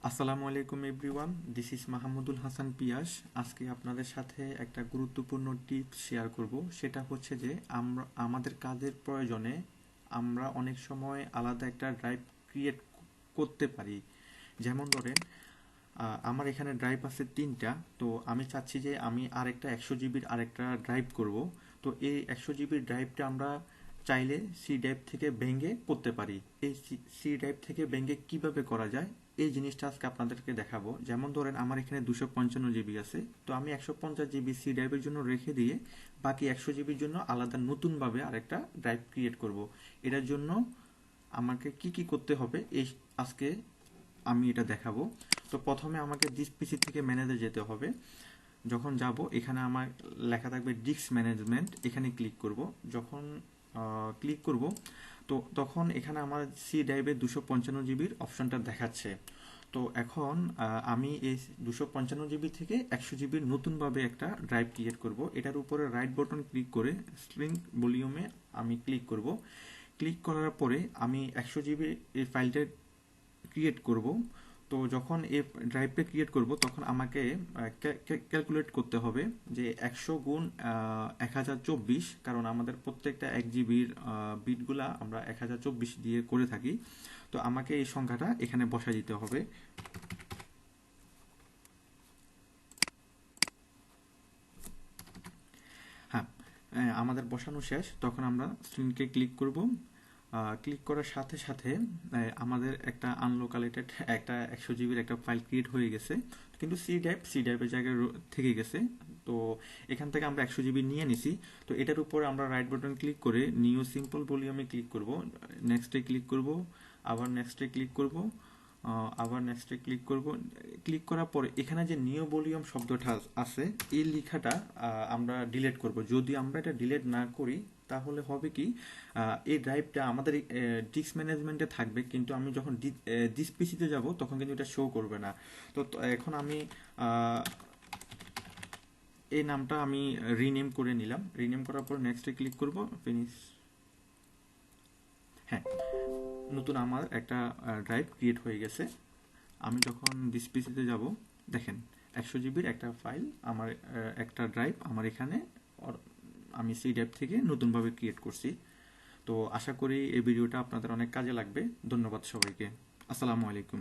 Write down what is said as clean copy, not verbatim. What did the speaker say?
আসসালামু আলাইকুম everyone, this is Mahmudul Hasan Piyas. আজকে আপনাদের সাথে একটা গুরুত্বপূর্ণ টিপস শেয়ার করব। সেটা হচ্ছে যে আমরা আমাদের কাজের প্রয়োজনে আমরা অনেক সময় আলাদা একটা ড্রাইভ ক্রিয়েট করতে পারি। যেমন ধরেন, আমার এখানে ড্রাইভ আছে 3টা। তো আমি চাচ্ছি যে আমি আরেকটা 100 জিবির আরেকটা ড্রাইভ করব। তো এই 100 জিবির ড্রাইভটা আমরা চাইলে সি ড্রাইভ থেকে ভেঙে করতে পারি। এই সি ড্রাইভ থেকে ভেঙে কিভাবে করা যায় এই জিনিসটা আজকে আপনাদেরকে দেখাবো। যেমন ধরেন, আমার এখানে 255 জিবি আছে। তো আমি 150 জিবি সি ড্রাইভের জন্য রেখে দিয়ে বাকি 100 জিবির জন্য আলাদা নতুনভাবে আরেকটা ড্রাইভ ক্রিয়েট করব। এটার জন্য আমাকে কি কি করতে হবে এই আজকে আমি এটা দেখাবো। তো প্রথমে আমাকে ডিস্ক পিসি থেকে ম্যানেজে যেতে হবে। যখন যাব, এখানে আমার লেখা থাকবে ডিস্ক ম্যানেজমেন্ট, এখানে ক্লিক করব। যখন ক্লিক করব, তো তখন এখানে আমার সি ড্রাইভে 255 জিবির অপশনটা দেখাচ্ছে। তো এখন আমি এই 255 জিবি থেকে 100 জিবির নতুনভাবে একটা ড্রাইভ ক্রিয়েট করব। এটার উপরে রাইট বাটন ক্লিক করে স্ট্রিং ভলিউমে আমি ক্লিক করব। ক্লিক করার পরে আমি 100 জিবি এই ফাইলটা ক্রিয়েট করব। তো যখন এই ড্রাইভটা ক্রিয়েট করব, তখন আমাকে ক্যালকুলেট করতে হবে যে 100 গুণ 1024, কারণ আমাদের প্রত্যেকটা 1 জিবির বিটগুলা আমরা 1024 দিয়ে করে থাকি। তো আমাকে এই সংখ্যাটা এখানে বসাই দিতে হবে। হ্যাঁ, আমাদের বসানো শেষ। তখন আমরা স্ক্রিনকে ক্লিক করব। ক্লিক করার সাথে সাথে আমাদের একটা আনলোকালেটেড একটা 100 জিবির একটা ফাইল ক্রিয়েট হয়ে গেছে। কিন্তু সি ড্রাইভের জায়গায় থেকে গেছে। তো এখান থেকে আমরা 100 জিবি নিয়ে নিছি। তো এটার উপরে আমরা রাইট বাটন ক্লিক করে নিউ সিম্পল ভলিউমে ক্লিক করব। নেক্সটে ক্লিক করব, আবার নেক্সটে ক্লিক করব, আবার নেক্সটে ক্লিক করব। ক্লিক করার পরে এখানে যে নিউ ভলিউম শব্দটা আছে, এই লেখাটা আমরা ডিলিট করব। যদি আমরা এটা ডিলিট না করি, তাহলে হবে কি, এই ড্রাইভটা আমাদের ডিস্ক ম্যানেজমেন্টে থাকবে, কিন্তু আমি যখন ডিস্ক পিসিতে যাব তখন কিন্তু এটা শো করবে না। এখন আমি এই নামটা আমি রিনেম করে নিলাম। রিনেম করার পর নেক্সটে ক্লিক করব, ফিনিশ। হ্যাঁ, নতুন আমার একটা ড্রাইভ ক্রিয়েট হয়ে গেছে। আমি যখন ডিস্ক পিসিতে যাব, দেখেন 100 জিবির একটা ফাইল আমার, একটা ড্রাইভ আমার এখানে আমি সি ড্রাইভ থেকে নতুনভাবে ক্রিয়েট করছি। তো আশা করি এই ভিডিওটা আপনাদের অনেক কাজে লাগবে। ধন্যবাদ সবাইকে। আসসালামু আলাইকুম।